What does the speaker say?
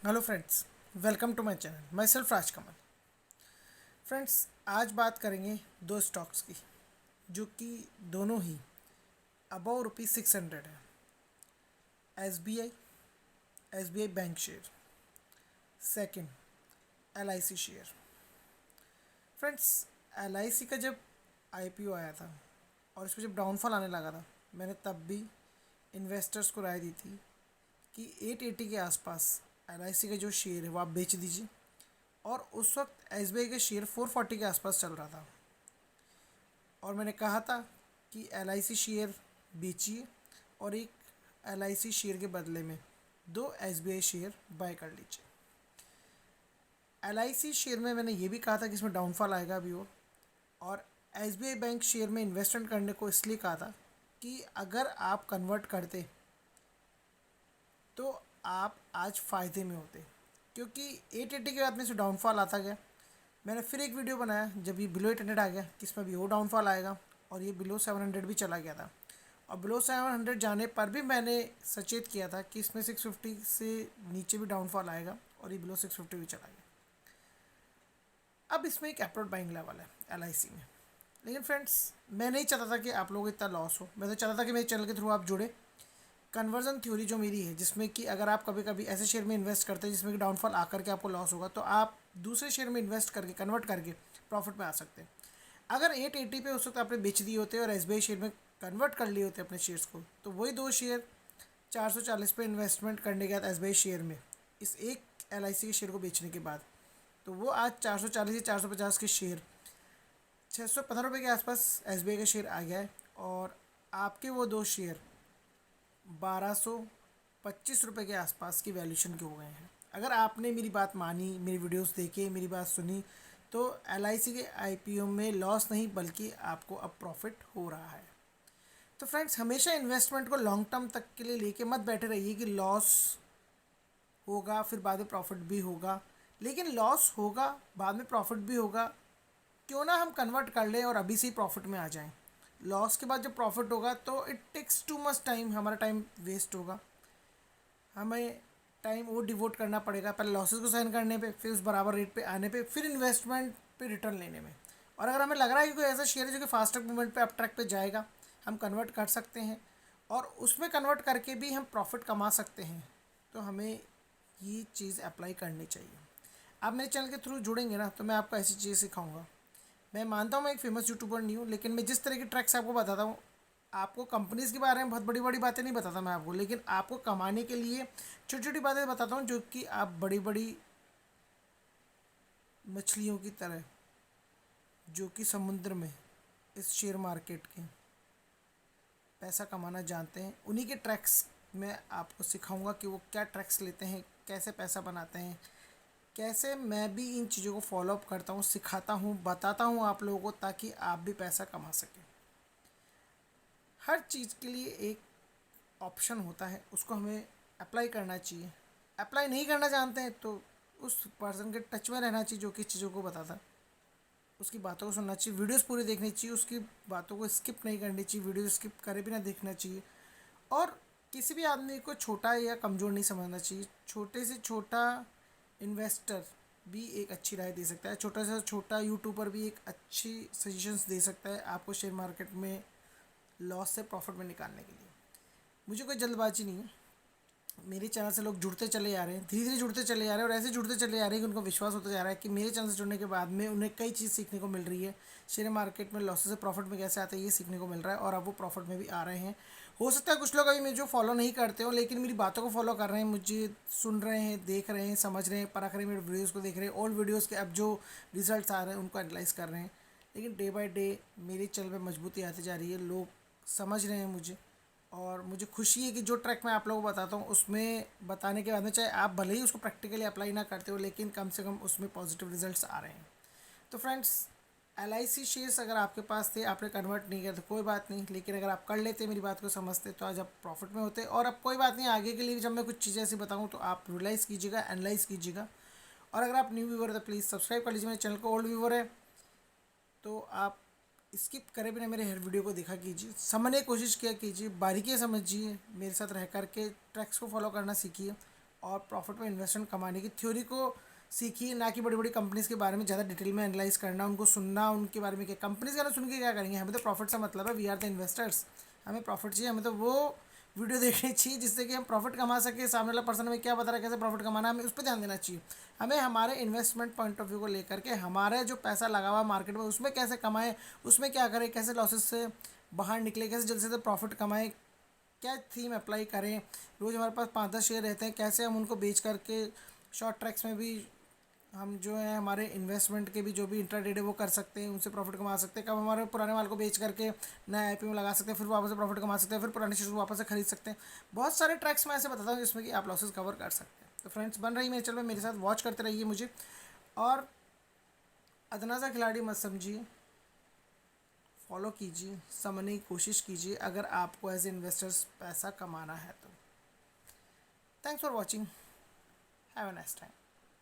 Hello friends, welcome to my channel. Myself Rajkamal. Friends, आज बात करेंगे दो स्टॉक्स की जो कि दोनों ही अबव ₹600 है। S B I bank share, second LIC share. Friends, LIC का जब IPO आया था और इसमें जब डाउनफॉल आने लगा था, मैंने तब भी इन्वेस्टर्स को राय दी थी कि 880 के आसपास LIC का जो शेयर है वो आप बेच दीजिए। और उस वक्त SBI का शेयर 440 के आसपास चल रहा था और मैंने कहा था कि LIC शेयर बेचिए और एक LIC शेयर के बदले में दो SBI शेयर बाय कर लीजिए। LIC शेयर में मैंने ये भी कहा था कि इसमें डाउनफॉल आएगा अभी और SBI बैंक शेयर में इन्वेस्टमेंट करने को इसलिए कहा था कि अगर आप कन्वर्ट करते तो आप आज फ़ायदे में होते, क्योंकि 880 के बाद में से डाउनफॉल आता गया। मैंने फिर एक वीडियो बनाया जब ये बिलो 800 आ गया कि इसमें भी वो डाउनफॉल आएगा और ये बिलो 700 भी चला गया था। और बिलो 700 जाने पर भी मैंने सचेत किया था कि इसमें 650 से नीचे भी डाउनफॉल आएगा और ये बिलो 650 भी चला गया। अब इसमें एक अप्रोड बाइंग लेवल है LIC में, लेकिन फ्रेंड्स मैं नहीं चाहता था कि आप लोगों को इतना लॉस हो। मैं तो चाहता था कि मेरे चैनल के थ्रू आप जुड़े। कन्वर्जन थ्योरी जो मेरी है, जिसमें कि अगर आप कभी कभी ऐसे शेयर में इन्वेस्ट करते हैं जिसमें कि डाउनफॉल आकर के आपको लॉस होगा, तो आप दूसरे शेयर में इन्वेस्ट करके कन्वर्ट करके प्रॉफिट में आ सकते हैं। अगर 880 पे उस वक्त आपने बेच दिए होते और SBI शेयर में कन्वर्ट कर लिए होते अपने शेयर्स को, तो वही दो शेयर 440 पे इन्वेस्टमेंट करने के बाद SBI शेयर में इस एक LIC के शेयर को बेचने के बाद, तो वो आज 440 या 450 के शेयर 615 रुपये के आसपास SBI का शेयर आ गया है और आपके वो दो शेयर 1225 रुपये के आसपास की वैल्यूशन के हो गए हैं। अगर आपने मेरी बात मानी, मेरी वीडियोस देखे, मेरी बात सुनी, तो LIC के IPO में लॉस नहीं बल्कि आपको अब प्रॉफिट हो रहा है। तो फ्रेंड्स, हमेशा इन्वेस्टमेंट को लॉन्ग टर्म तक के लिए लेके मत बैठे रहिए कि लॉस होगा फिर बाद में प्रॉफिट भी होगा। लेकिन लॉस होगा, बाद में प्रॉफिट भी होगा, क्यों ना हम कन्वर्ट कर लें और अभी से ही प्रॉफिट में आ जाएं। लॉस के बाद जब प्रॉफिट होगा तो it takes too much time, हमारा टाइम वेस्ट होगा। हमें टाइम वो डिवोट करना पड़ेगा, पहले लॉसेस को सहन करने पे, फिर उस बराबर रेट पे आने पे, फिर इन्वेस्टमेंट पे रिटर्न लेने में। और अगर हमें लग रहा है कि कोई ऐसा शेयर है जो कि फास्टर मूवमेंट पे अप ट्रैक पे जाएगा, हम कन्वर्ट कर सकते हैं और उसमें कन्वर्ट करके भी हम प्रॉफिट कमा सकते हैं, तो हमें ये चीज़ अप्लाई करनी चाहिए। आप मेरे चैनल के थ्रू जुड़ेंगे ना, तो मैं आपको ऐसी चीज़ सिखाऊंगा। मैं मानता हूँ मैं एक फेमस यूट्यूबर नहीं हूँ, लेकिन मैं जिस तरह की ट्रैक्स आपको बताता हूँ, आपको कंपनीज़ के बारे में बहुत बड़ी बड़ी बातें नहीं बताता मैं आपको, लेकिन आपको कमाने के लिए छोटी छोटी बातें बताता हूँ जो कि आप बड़ी बड़ी मछलियों की तरह जो कि समुद्र में इस शेयर मार्केट के पैसा कमाना जानते हैं, उन्हीं के ट्रैक्स मैं आपको सिखाऊंगा कि वो क्या ट्रैक्स लेते हैं, कैसे पैसा बनाते हैं, कैसे मैं भी इन चीज़ों को फॉलोअप करता हूँ, सिखाता हूँ, बताता हूँ आप लोगों को, ताकि आप भी पैसा कमा सकें। हर चीज़ के लिए एक ऑप्शन होता है, उसको हमें अप्लाई करना चाहिए। अप्लाई नहीं करना जानते हैं तो उस पर्सन के टच में रहना चाहिए जो कि चीज़ों को बताता है, उसकी बातों को सुनना चाहिए, वीडियोस पूरी देखनी चाहिए, उसकी बातों को स्किप नहीं करनी चाहिए, वीडियो स्किप करे बिना देखना चाहिए। और किसी भी आदमी को छोटा या कमज़ोर नहीं समझना चाहिए। छोटे से छोटा इन्वेस्टर भी एक अच्छी राय दे सकता है, छोटा से छोटा यूट्यूबर भी एक अच्छी सजेशंस दे सकता है आपको शेयर मार्केट में लॉस से प्रॉफिट में निकालने के लिए। मुझे कोई जल्दबाजी नहीं है, मेरे चैनल से लोग जुड़ते चले जा रहे हैं, धीरे धीरे जुड़ते चले जा रहे हैं और ऐसे जुड़ते चले जा रहे हैं कि उनको विश्वास होता जा रहा है कि मेरे चैनल से जुड़ने के बाद में उन्हें कई चीज़ सीखने को मिल रही है। शेयर मार्केट में लॉसेस से प्रॉफिट में कैसे आते हैं ये सीखने को मिल रहा है और अब वो प्रॉफिट में भी आ रहे हैं। हो सकता है कुछ लोग अभी मुझे फॉलो नहीं करते हो, लेकिन मेरी बातों को फॉलो कर रहे हैं, मुझे सुन रहे हैं, देख रहे हैं, समझ रहे हैं, परख रहे हैं, मेरे वीडियोज़ को देख रहे हैं, ओल्ड वीडियोज़ के अब जो रिजल्ट आ रहे हैं उनको एनालाइज कर रहे हैं। लेकिन डे बाई डे मेरे चैनल में मजबूती आती जा रही है, लोग समझ रहे हैं मुझे और मुझे खुशी है कि जो ट्रैक मैं आप लोगों को बताता हूँ उसमें बताने के बाद में, चाहे आप भले ही उसको प्रैक्टिकली अप्लाई ना करते हो, लेकिन कम से कम उसमें पॉजिटिव रिजल्ट्स आ रहे हैं। तो फ्रेंड्स, LIC शेयर्स अगर आपके पास थे, आपने कन्वर्ट नहीं किया तो कोई बात नहीं, लेकिन अगर आप कर लेते, मेरी बात को समझते, तो आज आप प्रॉफिट में होते। और अब कोई बात नहीं, आगे के लिए जब मैं कुछ चीज़ें ऐसी बताऊँ तो आप रियलाइज़ कीजिएगा, एनालाइज कीजिएगा। और अगर आप न्यू व्यूवर है तो प्लीज़ सब्सक्राइब कर लीजिए मेरे चैनल को। ओल्ड व्यूवर है तो आप स्किप करे बिना मेरे हर वीडियो को देखा कीजिए, समझने की कोशिश किया कीजिए, बारीकी समझिए, मेरे साथ रह कर के ट्रैक्स को फॉलो करना सीखिए और प्रॉफिट में इन्वेस्टमेंट कमाने की थ्योरी को सीखिए, ना कि बड़ी बड़ी कंपनीज़ के बारे में ज़्यादा डिटेल में एनालाइज करना, उनको सुनना, उनके बारे में क्या कंपनीज़ का ना सुन के क्या करेंगे। हमें तो प्रॉफिट से मतलब है, वी आर द इन्वेस्टर्स, हमें प्रॉफिट चाहिए। हमें तो वो वीडियो देखनी चाहिए जिससे कि हम प्रॉफिट कमा सके। सामने वाला पर्सन हमें क्या बता रहा है कैसे प्रॉफिट कमाना है, हमें उस पर ध्यान देना चाहिए। हमें हमारे इन्वेस्टमेंट पॉइंट ऑफ व्यू को लेकर के हमारे जो पैसा लगा हुआ मार्केट में उसमें कैसे कमाएं, उसमें क्या करें, कैसे लॉसेस से बाहर निकले, कैसे जल्द से प्रॉफिट कमाएं, क्या थीम अप्लाई करें। रोज़ हमारे पास 5-10 शेयर रहते हैं, कैसे हम उनको बेच करके शॉर्ट ट्रैक्स में भी हम जो है हमारे इन्वेस्टमेंट के भी जो भी इंट्राडेड है वो कर सकते हैं, उनसे प्रॉफिट कमा सकते हैं। कब हमारे पुराने माल को बेच करके नए आईपीओ में लगा सकते हैं, फिर वापस से प्रॉफिट कमा सकते हैं, फिर पुराने शेयर वापस से खरीद सकते हैं। बहुत सारे ट्रैक्स मैं ऐसे बताता हूँ जिसमें कि आप लॉसेस कवर कर सकते हैं। तो फ्रेंड्स, बन रही मेरे चैनल में मेरे साथ वॉच करते रहिए मुझे, और अदना सा खिलाड़ी मत समझिए, फॉलो कीजिए, समझने की कोशिश कीजिए अगर आपको एज ए इन्वेस्टर्स पैसा कमाना है तो। Thanks for watching, have a nice time.